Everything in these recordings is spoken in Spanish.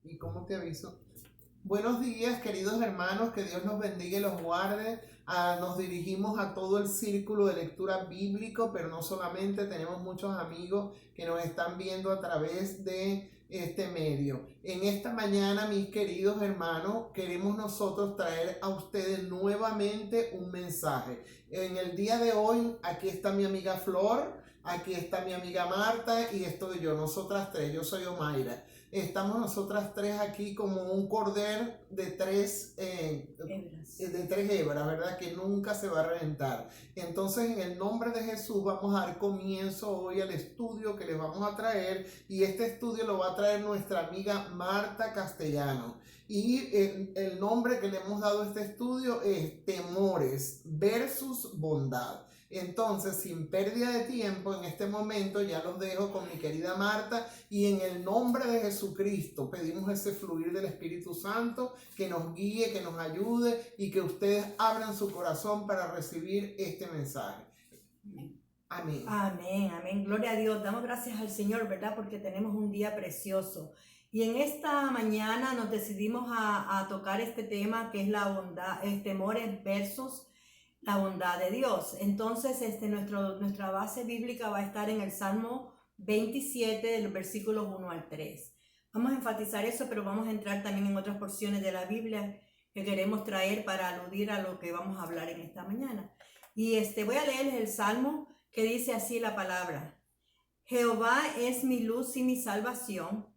¿Y cómo te aviso? Buenos días, queridos hermanos, que Dios los bendiga y los guarde. Nos dirigimos a todo el círculo de lectura bíblico, pero no solamente, tenemos muchos amigos que nos están viendo a través de este medio. En esta mañana, mis queridos hermanos, queremos nosotros traer a ustedes nuevamente un mensaje. En el día de hoy, aquí está mi amiga Flor, aquí está mi amiga Marta y estoy yo, nosotras tres, yo soy Omaira. Estamos nosotras tres aquí como un cordel de tres hebras, ¿verdad? Que nunca se va a reventar. Entonces, en el nombre de Jesús, vamos a dar comienzo hoy al estudio que les vamos a traer. Y este estudio lo va a traer nuestra amiga Marta Castellano. Y el nombre que le hemos dado a este estudio es Temores versus Bondad. Entonces, sin pérdida de tiempo, en este momento ya los dejo con mi querida Marta y en el nombre de Jesucristo pedimos ese fluir del Espíritu Santo que nos guíe, que nos ayude y que ustedes abran su corazón para recibir este mensaje. Amén. Amén, amén. Gloria a Dios. Damos gracias al Señor, ¿verdad? Porque tenemos un día precioso. Y en esta mañana nos decidimos a tocar este tema que es la bondad, temores versus la bondad de Dios. Entonces, nuestra base bíblica va a estar en el Salmo 27, del versículos 1 al 3. Vamos a enfatizar eso, pero vamos a entrar también en otras porciones de la Biblia que queremos traer para aludir a lo que vamos a hablar en esta mañana. Y voy a leerles el Salmo que dice así la palabra. Jehová es mi luz y mi salvación.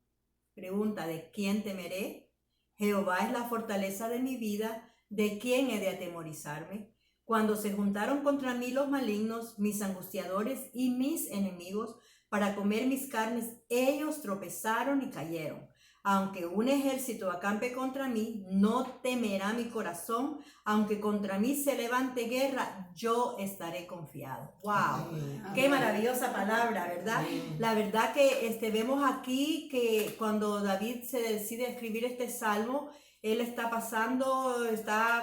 Pregunta, ¿de quién temeré? Jehová es la fortaleza de mi vida. ¿De quién he de atemorizarme? Cuando se juntaron contra mí los malignos, mis angustiadores y mis enemigos, para comer mis carnes, ellos tropezaron y cayeron. Aunque un ejército acampe contra mí, no temerá mi corazón. Aunque contra mí se levante guerra, yo estaré confiado. ¡Wow! Amén. ¡Qué maravillosa palabra!, ¿verdad? Amén. La verdad que vemos aquí que cuando David se decide escribir este salmo, él está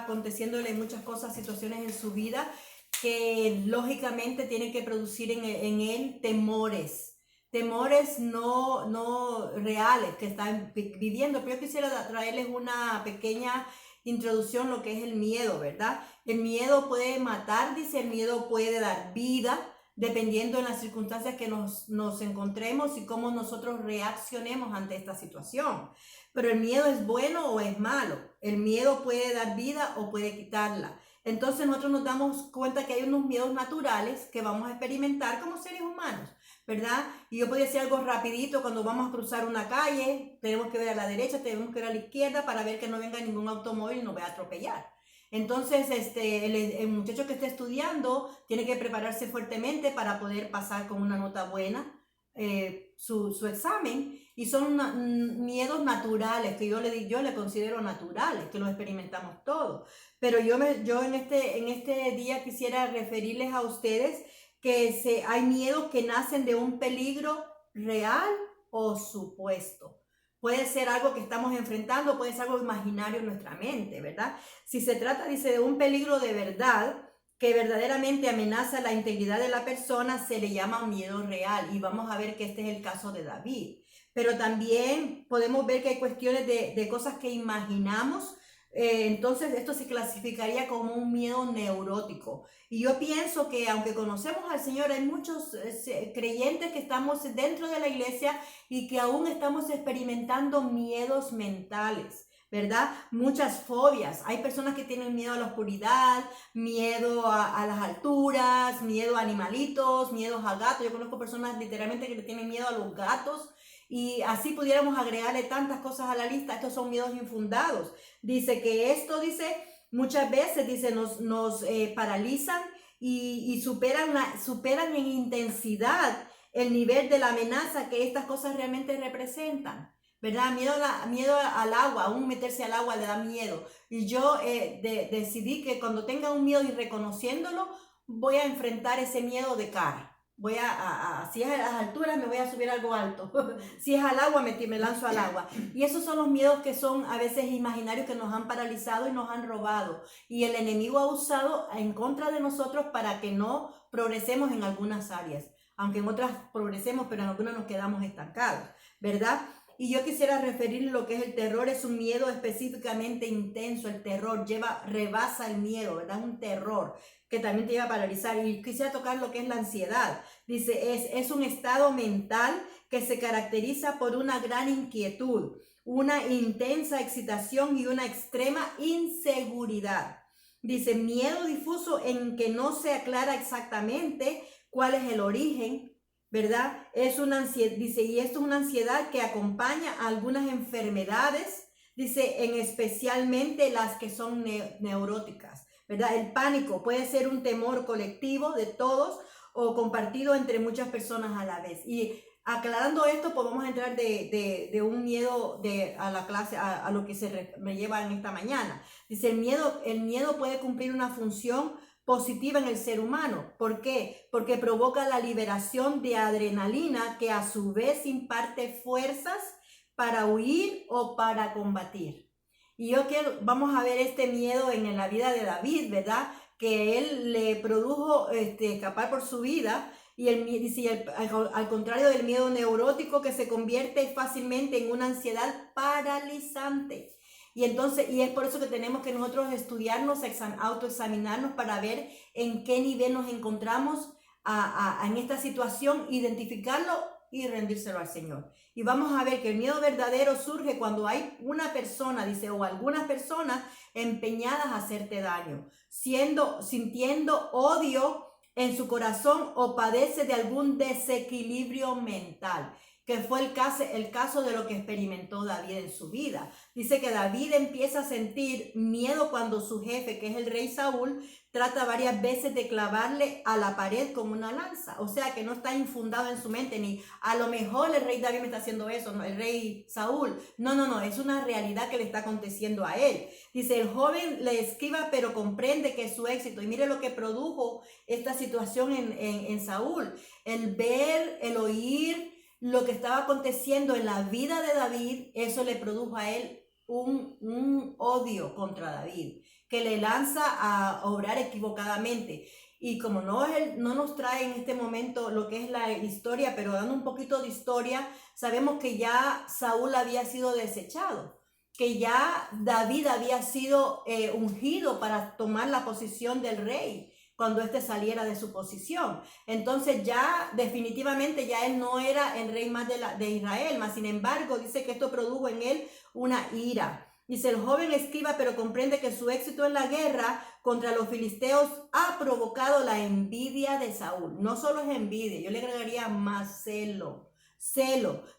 aconteciéndole muchas cosas, situaciones en su vida que lógicamente tienen que producir en él temores no reales que están viviendo. Pero yo quisiera traerles una pequeña introducción, lo que es el miedo, ¿verdad? El miedo puede matar, dice, el miedo puede dar vida, dependiendo de las circunstancias que nos encontremos y cómo nosotros reaccionemos ante esta situación. Pero el miedo es bueno o es malo. El miedo puede dar vida o puede quitarla. Entonces nosotros nos damos cuenta que hay unos miedos naturales que vamos a experimentar como seres humanos, ¿verdad? Y yo podría decir algo rapidito: cuando vamos a cruzar una calle, tenemos que ver a la derecha, tenemos que ver a la izquierda para ver que no venga ningún automóvil y nos vaya a atropellar. Entonces, el muchacho que esté estudiando tiene que prepararse fuertemente para poder pasar con una nota buena su examen. Y son miedos naturales que yo le considero naturales, que los experimentamos todos. Pero yo en este día quisiera referirles a ustedes que hay miedos que nacen de un peligro real o supuesto. Puede ser algo que estamos enfrentando, puede ser algo imaginario en nuestra mente, ¿verdad? Si se trata, dice, de un peligro de verdad, que verdaderamente amenaza la integridad de la persona, se le llama miedo real. Y vamos a ver que este es el caso de David. Pero también podemos ver que hay cuestiones de cosas que imaginamos. Entonces esto se clasificaría como un miedo neurótico. Y yo pienso que aunque conocemos al Señor, hay muchos creyentes que estamos dentro de la iglesia y que aún estamos experimentando miedos mentales, ¿verdad? Muchas fobias. Hay personas que tienen miedo a la oscuridad, miedo a las alturas, miedo a animalitos, miedos a gatos. Yo conozco personas literalmente que le tienen miedo a los gatos. Y así pudiéramos agregarle tantas cosas a la lista. Estos son miedos infundados. Dice que muchas veces nos paralizan y superan en intensidad el nivel de la amenaza que estas cosas realmente representan, ¿verdad? Miedo al agua, aún meterse al agua le da miedo. Y yo decidí que cuando tenga un miedo y reconociéndolo, voy a enfrentar ese miedo de cara. Si es a las alturas, me voy a subir a algo alto. Si es al agua, me lanzo al agua. Y esos son los miedos que son a veces imaginarios, que nos han paralizado y nos han robado. Y el enemigo ha usado en contra de nosotros para que no progresemos en algunas áreas. Aunque en otras progresemos, pero en algunas nos quedamos estancados, ¿verdad? y yo quisiera referir lo que es el terror. Es un miedo específicamente intenso. El terror rebasa el miedo, ¿verdad? Un terror que también te lleva a paralizar. Y quisiera tocar lo que es la ansiedad. Dice, es un estado mental que se caracteriza por una gran inquietud, una intensa excitación y una extrema inseguridad. Dice, miedo difuso en que no se aclara exactamente cuál es el origen, ¿verdad? Es una ansiedad, dice, y esto es una ansiedad que acompaña a algunas enfermedades, dice, en especialmente las que son neuróticas, ¿verdad? El pánico puede ser un temor colectivo de todos o compartido entre muchas personas a la vez. Y aclarando esto, pues vamos a entrar de un miedo a la clase, a lo que me lleva en esta mañana. Dice, el miedo puede cumplir una función positiva en el ser humano. ¿Por qué? Porque provoca la liberación de adrenalina que a su vez imparte fuerzas para huir o para combatir. Y vamos a ver este miedo en la vida de David, ¿verdad? Que él le produjo escapar por su vida. Y al contrario del miedo neurótico que se convierte fácilmente en una ansiedad paralizante. Y entonces, y es por eso que tenemos que nosotros estudiarnos, autoexaminarnos para ver en qué nivel nos encontramos en esta situación, identificarlo y rendírselo al Señor. Y vamos a ver que el miedo verdadero surge cuando hay una persona, dice, o algunas personas empeñadas a hacerte daño, sintiendo odio en su corazón o padece de algún desequilibrio mental, que fue el caso de lo que experimentó David en su vida. Dice que David empieza a sentir miedo cuando su jefe, que es el rey Saúl, trata varias veces de clavarle a la pared con una lanza. O sea, que no está infundado en su mente, ni a lo mejor el rey David me está haciendo eso, no, el rey Saúl. No, es una realidad que le está aconteciendo a él. Dice, el joven le esquiva, pero comprende que es su éxito. Y mire lo que produjo esta situación en Saúl. El ver, el oír lo que estaba aconteciendo en la vida de David, eso le produjo a él un odio contra David, que le lanza a obrar equivocadamente. Y como no nos trae en este momento lo que es la historia, pero dando un poquito de historia, sabemos que ya Saúl había sido desechado, que ya David había sido ungido para tomar la posición del rey cuando éste saliera de su posición. Entonces ya definitivamente ya él no era el rey más de Israel, más sin embargo dice que esto produjo en él una ira. Dice, el joven esquiva, pero comprende que su éxito en la guerra contra los filisteos ha provocado la envidia de Saúl. No solo es envidia, yo le agregaría más celo.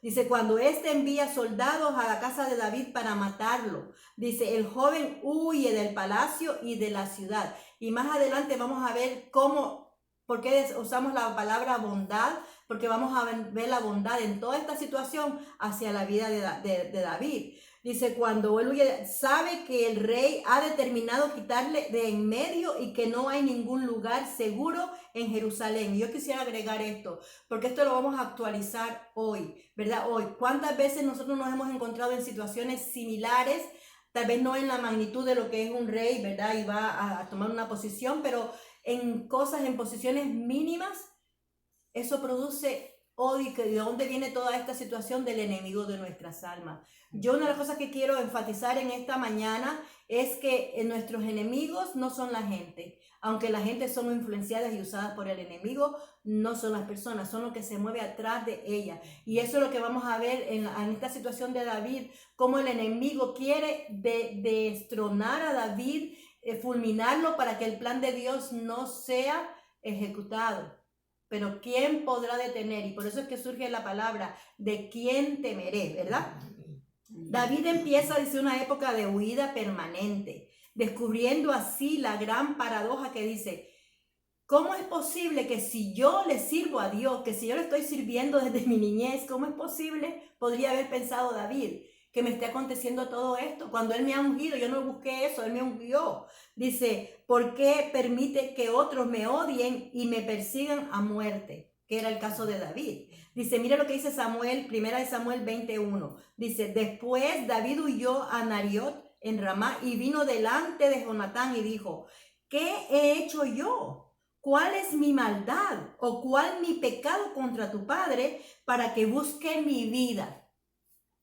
Dice, cuando éste envía soldados a la casa de David para matarlo. Dice, el joven huye del palacio y de la ciudad. Y más adelante vamos a ver por qué usamos la palabra bondad, porque vamos a ver la bondad en toda esta situación hacia la vida de David. Dice, cuando él huye, sabe que el rey ha determinado quitarle de en medio y que no hay ningún lugar seguro en Jerusalén. Yo quisiera agregar esto, porque esto lo vamos a actualizar hoy, ¿verdad? Hoy, ¿cuántas veces nosotros nos hemos encontrado en situaciones similares? Tal vez no en la magnitud de lo que es un rey, ¿verdad? Y va a tomar una posición, pero en posiciones mínimas, eso produce odio. ¿De dónde viene toda esta situación? Del enemigo de nuestras almas. Yo una de las cosas que quiero enfatizar en esta mañana es que nuestros enemigos no son la gente. Aunque la gente son influenciadas y usadas por el enemigo, no son las personas, son lo que se mueve atrás de ella. Y eso es lo que vamos a ver en esta situación de David, cómo el enemigo quiere destronar a David, fulminarlo para que el plan de Dios no sea ejecutado. Pero ¿quién podrá detener? Y por eso es que surge la palabra de quién temeré, ¿verdad? David empieza desde una época de huida permanente, descubriendo así la gran paradoja que dice, ¿cómo es posible que si yo le sirvo a Dios, que si yo le estoy sirviendo desde mi niñez, cómo es posible, podría haber pensado David, que me esté aconteciendo todo esto? Cuando él me ha ungido, yo no busqué eso, él me ungió. Dice, ¿por qué permite que otros me odien y me persigan a muerte? Que era el caso de David. Dice, mira lo que dice Samuel, 1 Samuel 21. Dice, después David huyó a Nariot en Ramá y vino delante de Jonatán y dijo, ¿qué he hecho yo? ¿Cuál es mi maldad o cuál mi pecado contra tu padre para que busque mi vida?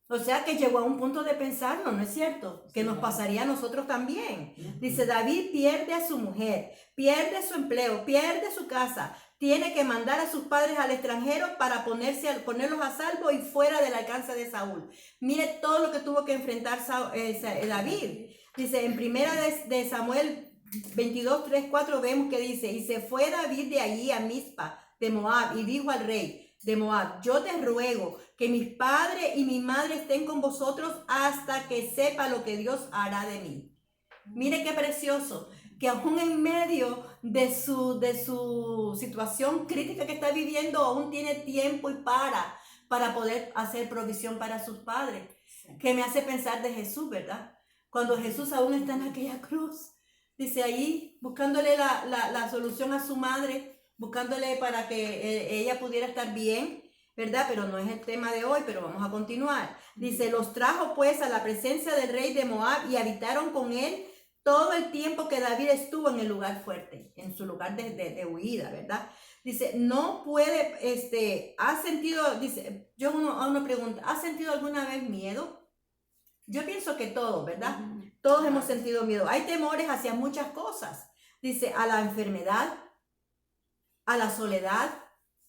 O sea que llegó a un punto de pensarlo, ¿no es cierto? Que nos pasaría a nosotros también. Dice, David pierde a su mujer, pierde su empleo, pierde su casa, tiene que mandar a sus padres al extranjero para ponerlos a salvo y fuera del alcance de Saúl. Mire todo lo que tuvo que enfrentar David. Dice, en primera de Samuel 22, 3, 4 vemos que dice, y se fue David de allí a Mizpa de Moab y dijo al rey de Moab, yo te ruego que mis padres y mi madre estén con vosotros hasta que sepa lo que Dios hará de mí. Mire qué precioso, que aún en medio de su situación crítica que está viviendo, aún tiene tiempo y para poder hacer provisión para sus padres. Que me hace pensar de Jesús, ¿verdad? Cuando Jesús aún está en aquella cruz, dice ahí, buscándole la solución a su madre, buscándole para que ella pudiera estar bien, ¿verdad? Pero no es el tema de hoy, pero vamos a continuar. Dice, los trajo pues a la presencia del rey de Moab y habitaron con él todo el tiempo que David estuvo en el lugar fuerte, en su lugar de huida, ¿verdad? Dice, no puede, ¿ha sentido, dice, yo a una pregunta, ¿ha sentido alguna vez miedo? Yo pienso que todos, ¿verdad? Todos hemos sentido miedo. Hay temores hacia muchas cosas. Dice, a la enfermedad, a la soledad,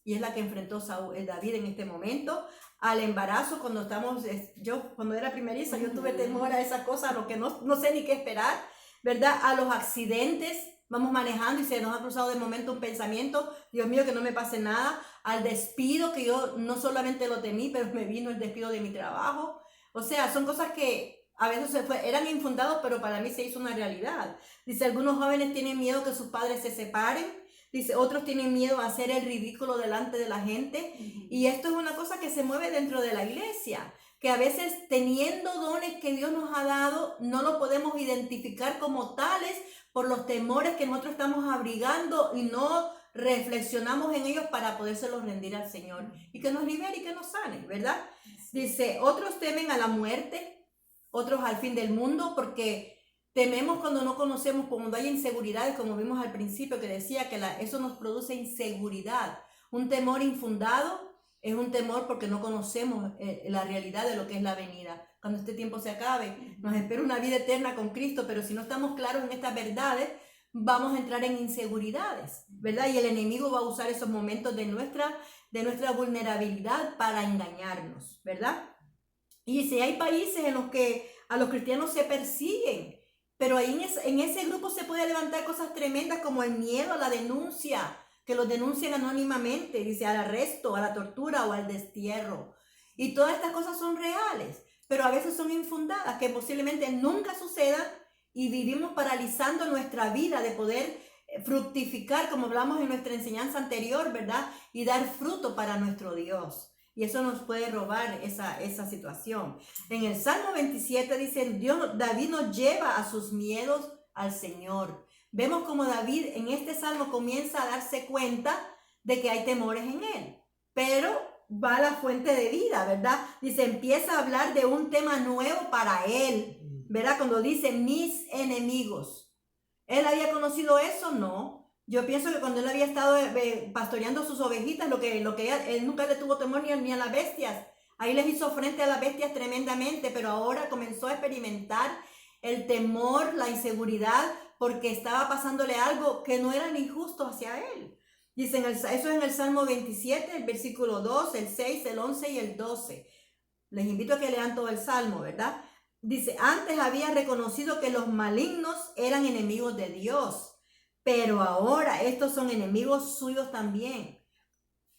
y es la que enfrentó David en este momento, al embarazo, cuando era primeriza, yo tuve temor a esas cosas, a lo que no sé ni qué esperar, ¿verdad? A los accidentes, vamos manejando y se nos ha cruzado de momento un pensamiento, Dios mío, que no me pase nada, al despido, que yo no solamente lo temí, pero me vino el despido de mi trabajo. O sea, son cosas que a veces eran infundados, pero para mí se hizo una realidad. Dice, algunos jóvenes tienen miedo que sus padres se separen. Dice, otros tienen miedo a hacer el ridículo delante de la gente. Y esto es una cosa que se mueve dentro de la iglesia, que a veces teniendo dones que Dios nos ha dado, no lo podemos identificar como tales por los temores que nosotros estamos abrigando y no reflexionamos en ellos para podérselos rendir al Señor y que nos libere y que nos sane, ¿verdad? Dice, otros temen a la muerte, otros al fin del mundo, porque tememos cuando no conocemos, cuando hay inseguridades, como vimos al principio que decía que eso nos produce inseguridad. Un temor infundado es un temor porque no conocemos la realidad de lo que es la venida. Cuando este tiempo se acabe, nos espera una vida eterna con Cristo, pero si no estamos claros en estas verdades, vamos a entrar en inseguridades, ¿verdad? Y el enemigo va a usar esos momentos de nuestra vulnerabilidad para engañarnos, ¿verdad? Y si hay países en los que a los cristianos se persiguen, pero ahí en ese grupo se puede levantar cosas tremendas como el miedo a la denuncia, que los denuncian anónimamente, dice, al arresto, a la tortura o al destierro. Y todas estas cosas son reales, pero a veces son infundadas, que posiblemente nunca sucedan y vivimos paralizando nuestra vida de poder fructificar, como hablamos en nuestra enseñanza anterior, ¿verdad? Y dar fruto para nuestro Dios. Y eso nos puede robar esa situación. En el Salmo 27 dice, David nos lleva a sus miedos al Señor. Vemos como David en este Salmo comienza a darse cuenta de que hay temores en él. Pero va a la fuente de vida, ¿verdad? Dice, empieza a hablar de un tema nuevo para él, ¿verdad? Cuando dice, mis enemigos. ¿Él había conocido eso? No. Yo pienso que cuando él había estado pastoreando sus ovejitas, él nunca le tuvo temor ni a las bestias. Ahí les hizo frente a las bestias tremendamente, pero ahora comenzó a experimentar el temor, la inseguridad, porque estaba pasándole algo que no era ni justo hacia él. Dicen, eso es en el Salmo 27, el versículo 2, el 6, el 11 y el 12. Les invito a que lean todo el Salmo, ¿verdad? Dice, antes había reconocido que los malignos eran enemigos de Dios, pero ahora estos son enemigos suyos también.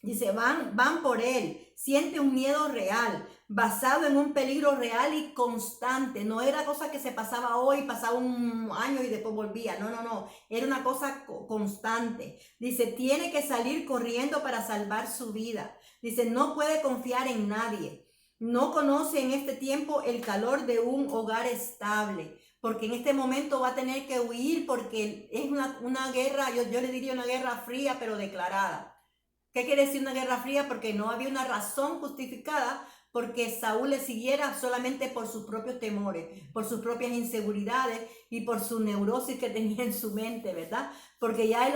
Dice, van por él, siente un miedo real, basado en un peligro real y constante. No era cosa que se pasaba hoy, pasaba un año y después volvía. No, era una cosa constante. Dice, tiene que salir corriendo para salvar su vida. Dice, no puede confiar en nadie. No conoce en este tiempo el calor de un hogar estable, porque en este momento va a tener que huir porque es una guerra, yo le diría una guerra fría pero declarada. ¿Qué quiere decir una guerra fría? Porque no había una razón justificada porque Saúl le siguiera solamente por sus propios temores, por sus propias inseguridades y por su neurosis que tenía en su mente, ¿verdad? Porque ya él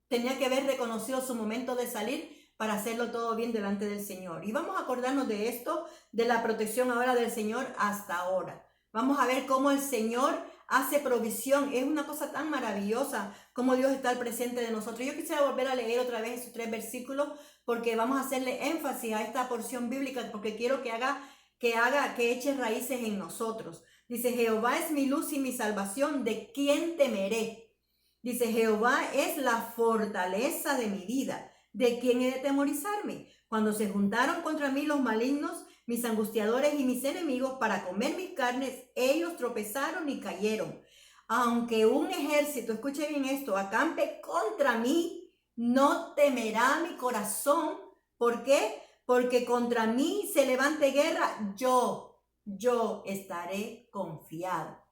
tenía que haber reconocido su momento de salir, para hacerlo todo bien delante del Señor. Y vamos a acordarnos de esto, de la protección ahora del Señor hasta ahora. Vamos a ver cómo el Señor hace provisión. Es una cosa tan maravillosa como Dios está al presente de nosotros. Yo quisiera volver a leer otra vez esos 3 versículos porque vamos a hacerle énfasis a esta porción bíblica porque quiero que eche raíces en nosotros. Dice, Jehová es mi luz y mi salvación, ¿de quién temeré? Dice, Jehová es la fortaleza de mi vida, ¿de quién he de temorizarme? Cuando se juntaron contra mí los malignos, mis angustiadores y mis enemigos para comer mis carnes, ellos tropezaron y cayeron. Aunque un ejército, escuche bien esto, acampe contra mí, no temerá mi corazón. ¿Por qué? Porque contra mí se levante guerra, yo estaré confiado.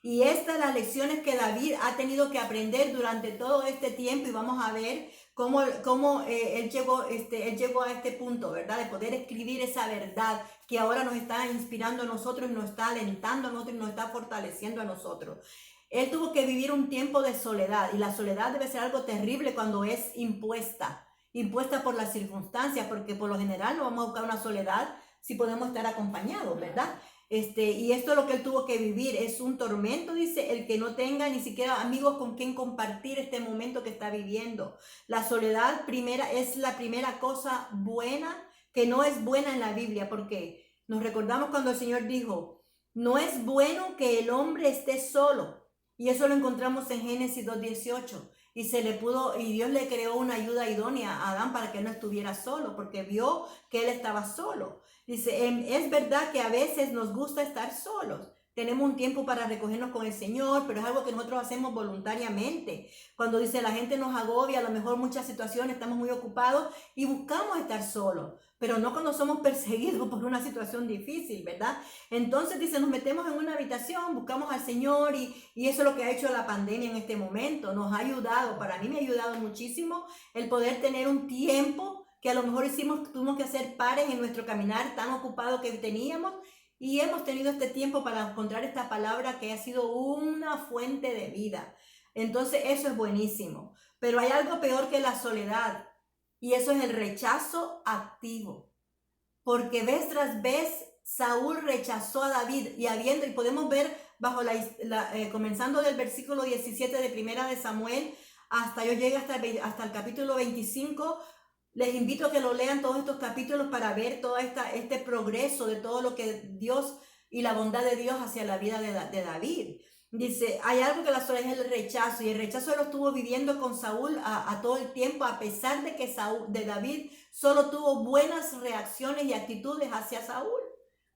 Y estas son las lecciones que David ha tenido que aprender durante todo este tiempo y vamos a ver cómo él llegó a este punto, ¿verdad? De poder escribir esa verdad que ahora nos está inspirando a nosotros, nos está alentando a nosotros y nos está fortaleciendo a nosotros. Él tuvo que vivir un tiempo de soledad y la soledad debe ser algo terrible cuando es impuesta por las circunstancias, porque por lo general no vamos a buscar una soledad si podemos estar acompañados, ¿verdad? Y esto es lo que él tuvo que vivir, es un tormento, dice, el que no tenga ni siquiera amigos con quien compartir este momento que está viviendo. La soledad es la primera cosa buena, que no es buena en la Biblia, porque nos recordamos cuando el Señor dijo, no es bueno que el hombre esté solo, y eso lo encontramos en Génesis 2:18. Y Dios le creó una ayuda idónea a Adán para que él no estuviera solo, porque vio que él estaba solo. Dice, es verdad que a veces nos gusta estar solos. Tenemos un tiempo para recogernos con el Señor, pero es algo que nosotros hacemos voluntariamente. Cuando dice la gente nos agobia, a lo mejor muchas situaciones, estamos muy ocupados y buscamos estar solos, pero no cuando somos perseguidos por una situación difícil, ¿verdad? Entonces dice, nos metemos en una habitación, buscamos al Señor y eso es lo que ha hecho la pandemia en este momento. Nos ha ayudado, para mí me ha ayudado muchísimo el poder tener un tiempo que a lo mejor tuvimos que hacer pares en nuestro caminar tan ocupado que teníamos y hemos tenido este tiempo para encontrar esta palabra que ha sido una fuente de vida. Entonces eso es buenísimo, pero hay algo peor que la soledad y eso es el rechazo activo, porque vez tras vez Saúl rechazó a David y podemos ver comenzando del versículo 17 de Primera de Samuel hasta yo llegué hasta el capítulo 25. Les invito a que lo lean todos estos capítulos para ver todo este progreso de todo lo que Dios y la bondad de Dios hacia la vida de David. Dice, hay algo que la soledad es el rechazo, y el rechazo lo estuvo viviendo con Saúl a todo el tiempo, a pesar de que David solo tuvo buenas reacciones y actitudes hacia Saúl.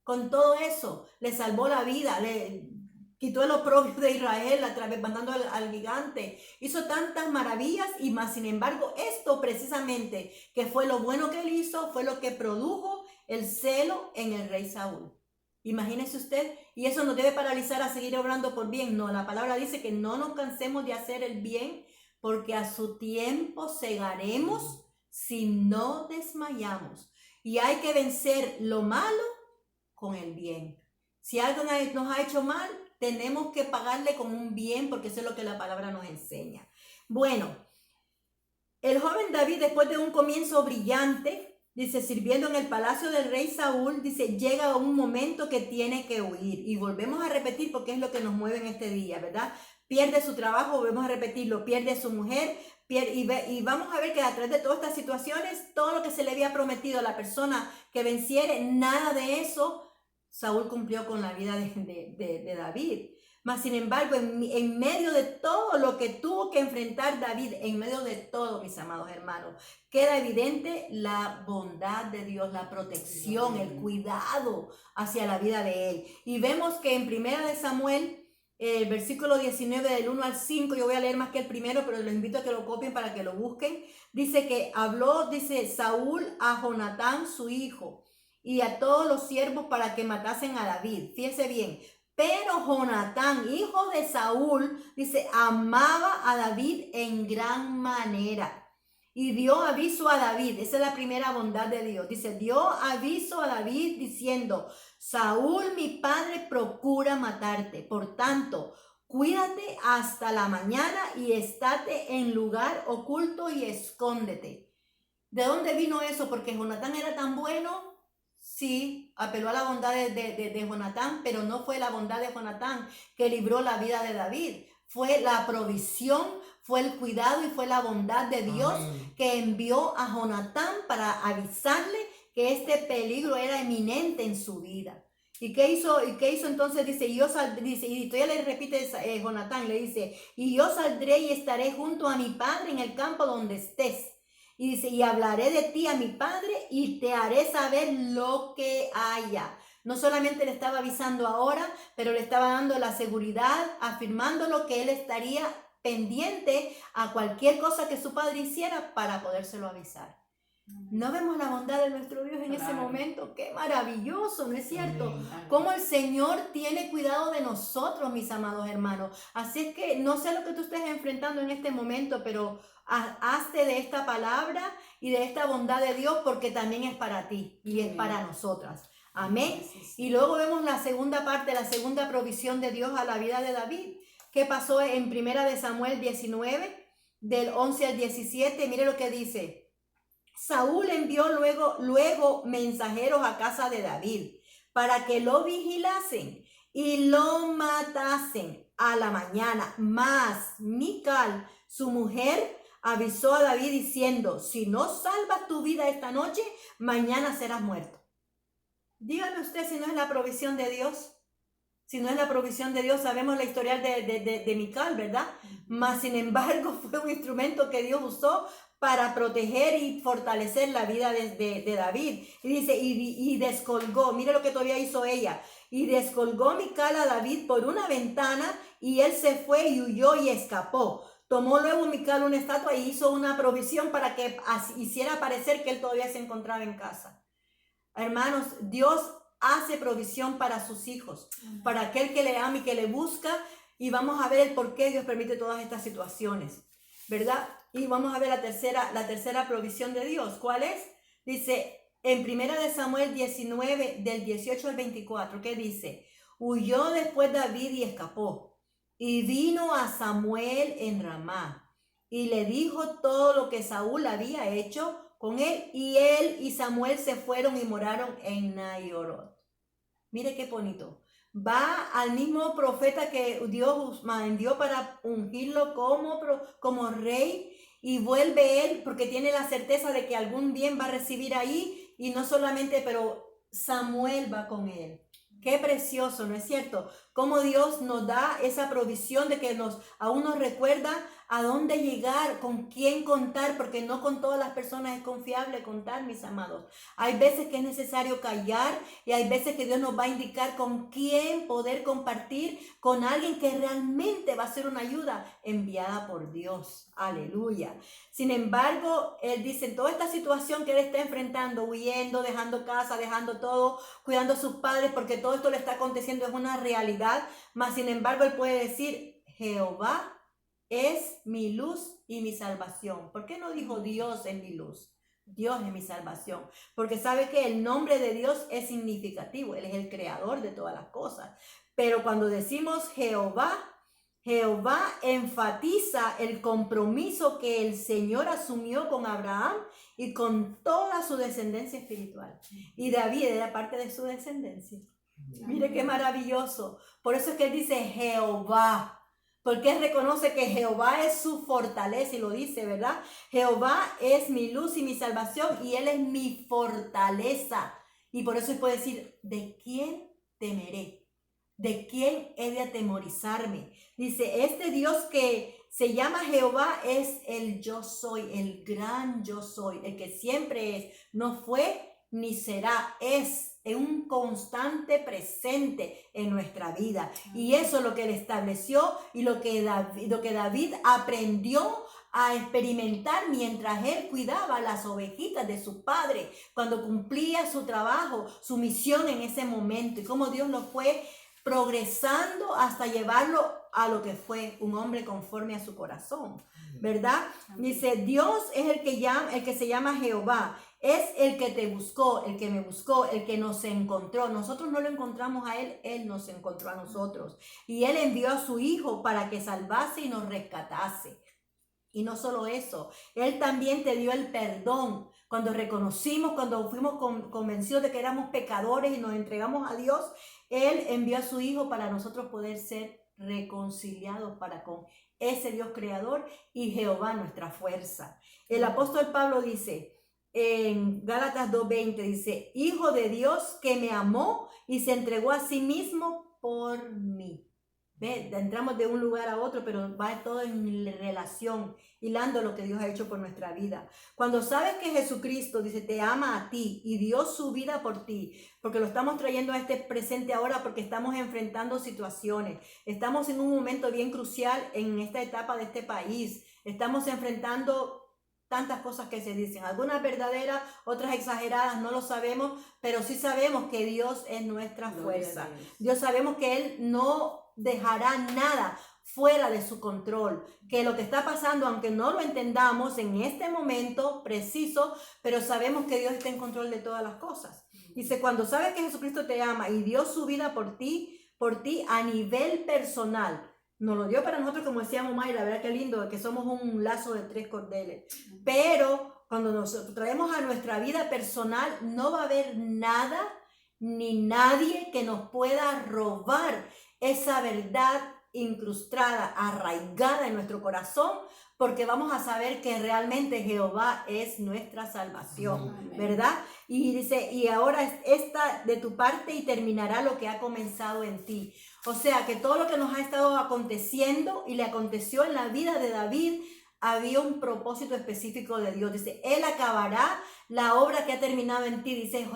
Con todo eso, le salvó la vida, le quitó el oprobio de Israel a través mandando al gigante, hizo tantas maravillas y más, sin embargo, esto precisamente que fue lo bueno que él hizo, fue lo que produjo el celo en el rey Saúl. Imagínese usted, y eso nos debe paralizar a seguir obrando por bien. No, la palabra dice que no nos cansemos de hacer el bien, porque a su tiempo segaremos si no desmayamos. Y hay que vencer lo malo con el bien. Si algo nos ha hecho mal, tenemos que pagarle con un bien, porque eso es lo que la palabra nos enseña. Bueno, el joven David, después de un comienzo brillante, dice, sirviendo en el palacio del rey Saúl, dice, llega un momento que tiene que huir. Y volvemos a repetir porque es lo que nos mueve en este día, ¿verdad? Pierde su trabajo, volvemos a repetirlo, pierde a su mujer, y vamos a ver que a través de todas estas situaciones, todo lo que se le había prometido a la persona que venciere, nada de eso Saúl cumplió con la vida de David. Mas, sin embargo, en medio de todo lo que tuvo que enfrentar David, en medio de todo, mis amados hermanos, queda evidente la bondad de Dios, la protección, el cuidado hacia la vida de él. Y vemos que en Primera de Samuel, el versículo 19 del 1 al 5, yo voy a leer más que el primero, pero los invito a que lo copien para que lo busquen. Dice que dice Saúl a Jonatán, su hijo, y a todos los siervos para que matasen a David. Fíjese bien. Pero Jonatán, hijo de Saúl, dice, amaba a David en gran manera. Y dio aviso a David. Esa es la primera bondad de Dios. Dice, dio aviso a David diciendo, Saúl, mi padre, procura matarte. Por tanto, cuídate hasta la mañana y estate en lugar oculto y escóndete. ¿De dónde vino eso? Porque Jonatán era tan bueno. Sí, apeló a la bondad de Jonatán, pero no fue la bondad de Jonatán que libró la vida de David. Fue la provisión, fue el cuidado y fue la bondad de Dios Amén. que envió a Jonatán para avisarle que este peligro era eminente en su vida. ¿Y qué hizo entonces? Dice, y todavía le repite Jonatán, le dice, y yo saldré y estaré junto a mi padre en el campo donde estés. Y dice, y hablaré de ti a mi padre y te haré saber lo que haya. No solamente le estaba avisando ahora, pero le estaba dando la seguridad, afirmando lo que él estaría pendiente a cualquier cosa que su padre hiciera para podérselo avisar. ¿No vemos la bondad de nuestro Dios en ese momento? ¡Qué maravilloso! ¿No es cierto? Amén. Cómo el Señor tiene cuidado de nosotros, mis amados hermanos. Así es que no sé lo que tú estés enfrentando en este momento, pero hazte de esta palabra y de esta bondad de Dios, porque también es para ti y es para nosotras. Amén. Y luego vemos la segunda parte, la segunda provisión de Dios a la vida de David. ¿Qué pasó en 1 de Samuel 19, del 11 al 17? Mire lo que dice. Saúl envió luego mensajeros a casa de David para que lo vigilasen y lo matasen a la mañana. Mas Mical, su mujer, avisó a David diciendo, si no salvas tu vida esta noche, mañana serás muerto. Dígame usted si no es la provisión de Dios. Si no es la provisión de Dios, sabemos la historial de Mical, ¿verdad? Mas sin embargo fue un instrumento que Dios usó para proteger y fortalecer la vida de David. Y dice, y descolgó, mire lo que todavía hizo ella, y descolgó Mical a David por una ventana, y él se fue y huyó y escapó. Tomó luego Mical una estatua y hizo una provisión para que hiciera parecer que él todavía se encontraba en casa. Hermanos, Dios hace provisión para sus hijos, para aquel que le ama y que le busca, y vamos a ver el por qué Dios permite todas estas situaciones, ¿verdad? Y vamos a ver la tercera provisión de Dios. ¿Cuál es? Dice en 1 de Samuel 19, del 18 al 24, ¿qué dice? Huyó después David y escapó, y vino a Samuel en Ramá, y le dijo todo lo que Saúl había hecho con él y Samuel se fueron y moraron en Nairoth. Mire qué bonito. Va al mismo profeta que Dios envió para ungirlo como rey, y vuelve él porque tiene la certeza de que algún bien va a recibir ahí, y no solamente, pero Samuel va con él. Qué precioso, ¿no es cierto? Cómo Dios nos da esa provisión de que aún nos recuerda a dónde llegar, con quién contar, porque no con todas las personas es confiable contar, mis amados. Hay veces que es necesario callar, y hay veces que Dios nos va a indicar con quién poder compartir, con alguien que realmente va a ser una ayuda enviada por Dios. Aleluya. Sin embargo, él dice, en toda esta situación que él está enfrentando, huyendo, dejando casa, dejando todo, cuidando a sus padres, porque todo esto le está aconteciendo, es una realidad, mas sin embargo él puede decir, Jehová es mi luz y mi salvación. ¿Por qué no dijo Dios es mi luz? Dios es mi salvación. Porque sabe que el nombre de Dios es significativo. Él es el creador de todas las cosas. Pero cuando decimos Jehová, Jehová enfatiza el compromiso que el Señor asumió con Abraham y con toda su descendencia espiritual. Y David era parte de su descendencia. Mire qué maravilloso. Por eso es que él dice Jehová. Porque él reconoce que Jehová es su fortaleza, y lo dice, ¿verdad? Jehová es mi luz y mi salvación, y él es mi fortaleza. Y por eso él puede decir, ¿de quién temeré? ¿De quién he de atemorizarme? Dice, este Dios que se llama Jehová es el yo soy, el gran yo soy, el que siempre es, no fue ni será, es un constante presente en nuestra vida. Y eso es lo que él estableció y lo que David aprendió a experimentar mientras él cuidaba las ovejitas de su padre, cuando cumplía su trabajo, su misión en ese momento, y cómo Dios lo fue progresando hasta llevarlo a lo que fue un hombre conforme a su corazón, ¿verdad? Dice, Dios es el que se llama Jehová, es el que te buscó, el que me buscó, el que nos encontró. Nosotros no lo encontramos a él, él nos encontró a nosotros. Y él envió a su hijo para que salvase y nos rescatase. Y no solo eso, Él también te dio el perdón. Cuando reconocimos, cuando fuimos convencidos de que éramos pecadores y nos entregamos a Dios, Él envió a su Hijo para nosotros poder ser reconciliados para con ese Dios creador y Jehová nuestra fuerza. El apóstol Pablo dice en Gálatas 2:20, dice, Hijo de Dios que me amó y se entregó a sí mismo por mí. ¿Ve? Entramos de un lugar a otro, pero va todo en relación, hilando lo que Dios ha hecho por nuestra vida. Cuando sabes que Jesucristo, dice, te ama a ti y dio su vida por ti, porque lo estamos trayendo a este presente ahora, porque estamos enfrentando situaciones. Estamos en un momento bien crucial en esta etapa de este país. Estamos enfrentando tantas cosas que se dicen, algunas verdaderas, otras exageradas, no lo sabemos, pero sí sabemos que Dios es nuestra fuerza. Dios sabemos que Él no dejará nada fuera de su control, que lo que está pasando, aunque no lo entendamos en este momento preciso, pero sabemos que Dios está en control de todas las cosas. Dice, cuando sabes que Jesucristo te ama y dio su vida por ti a nivel personal, nos lo dio para nosotros, como decíamos Mayra, ¿verdad? Qué lindo, que somos un lazo de 3 cordeles. Pero cuando nos traemos a nuestra vida personal, no va a haber nada ni nadie que nos pueda robar esa verdad incrustada, arraigada en nuestro corazón, porque vamos a saber que realmente Jehová es nuestra salvación, amén, ¿verdad? Y dice, y ahora está de tu parte y terminará lo que ha comenzado en ti. O sea, que todo lo que nos ha estado aconteciendo y le aconteció en la vida de David, había un propósito específico de Dios. Dice, Él acabará la obra que ha terminado en ti. Dice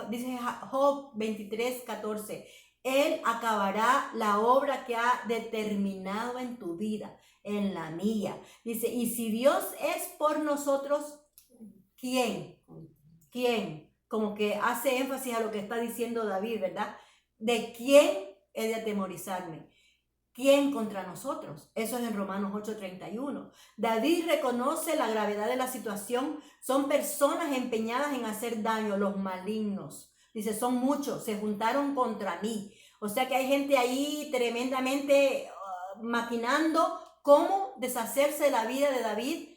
Job 23:14. Él acabará la obra que ha determinado en tu vida, en la mía. Dice, y si Dios es por nosotros, ¿quién? ¿Quién? Como que hace énfasis a lo que está diciendo David, ¿verdad? ¿De quién he de atemorizarme? ¿Quién contra nosotros? Eso es en Romanos 8:31. David reconoce la gravedad de la situación. Son personas empeñadas en hacer daño, los malignos. Dice, son muchos, se juntaron contra mí. O sea que hay gente ahí tremendamente maquinando cómo deshacerse de la vida de David,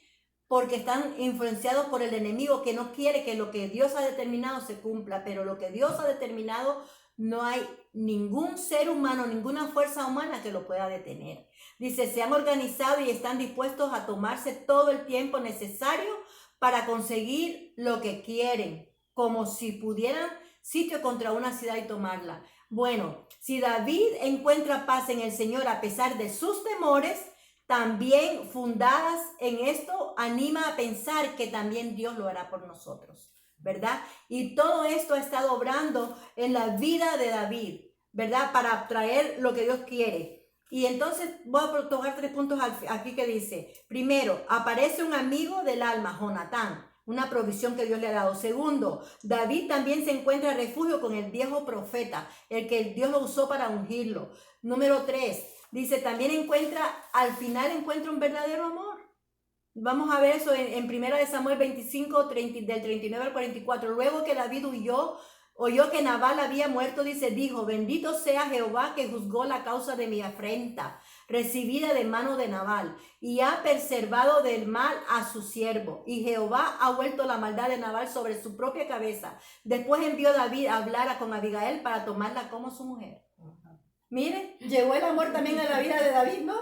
porque están influenciados por el enemigo que no quiere que lo que Dios ha determinado se cumpla, pero lo que Dios ha determinado no hay ningún ser humano, ninguna fuerza humana que lo pueda detener. Dice, se han organizado y están dispuestos a tomarse todo el tiempo necesario para conseguir lo que quieren, como si pudieran sitio contra una ciudad y tomarla. Bueno, si David encuentra paz en el Señor a pesar de sus temores, también fundadas en esto, anima a pensar que también Dios lo hará por nosotros, ¿verdad? Y todo esto ha estado obrando en la vida de David, ¿verdad? Para traer lo que Dios quiere. Y entonces voy a tocar 3 puntos aquí que dice, primero, aparece un amigo del alma, Jonatán, una provisión que Dios le ha dado. Segundo, David también se encuentra refugio con el viejo profeta, el que Dios lo usó para ungirlo. Número 3, dice, también al final encuentra un verdadero amor. Vamos a ver eso en 1 Samuel 25, del 39 al 44. Luego que David oyó que Nabal había muerto, dijo, bendito sea Jehová que juzgó la causa de mi afrenta, recibida de mano de Nabal, y ha preservado del mal a su siervo. Y Jehová ha vuelto la maldad de Nabal sobre su propia cabeza. Después envió David a hablar con Abigail para tomarla como su mujer. Miren, llegó el amor también a la vida de David, ¿no?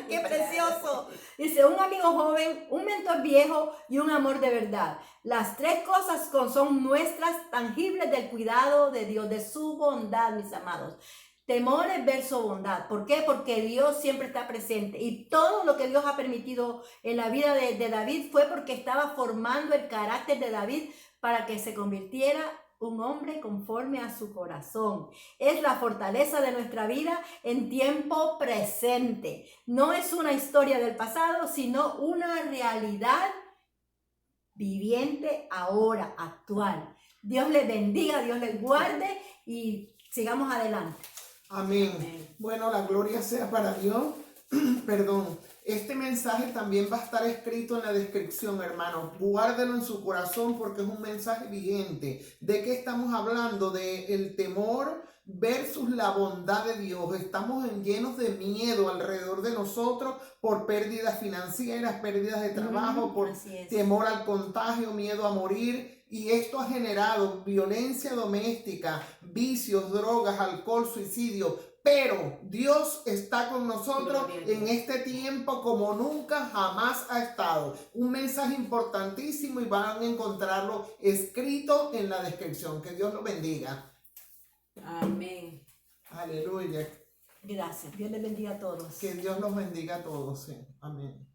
¡Qué precioso! Dice, un amigo joven, un mentor viejo y un amor de verdad. Las 3 cosas son muestras tangibles del cuidado de Dios, de su bondad, mis amados. Temores versus bondad. ¿Por qué? Porque Dios siempre está presente. Y todo lo que Dios ha permitido en la vida de David fue porque estaba formando el carácter de David para que se convirtiera un hombre conforme a su corazón. Es la fortaleza de nuestra vida en tiempo presente. No es una historia del pasado, sino una realidad viviente ahora, actual. Dios les bendiga, Dios les guarde y sigamos adelante. Amén. Bueno, la gloria sea para Dios. Perdón. Este mensaje también va a estar escrito en la descripción, hermanos. Guárdelo en su corazón porque es un mensaje vigente. ¿De qué estamos hablando? De el temor versus la bondad de Dios. Estamos llenos de miedo alrededor de nosotros por pérdidas financieras, pérdidas de trabajo, por temor al contagio, miedo a morir. Y esto ha generado violencia doméstica, vicios, drogas, alcohol, suicidio. Pero Dios está con nosotros en este tiempo como nunca jamás ha estado. Un mensaje importantísimo y van a encontrarlo escrito en la descripción. Que Dios lo bendiga. Amén. Aleluya. Gracias. Dios les bendiga a todos. Que Dios los bendiga a todos. Sí. Amén.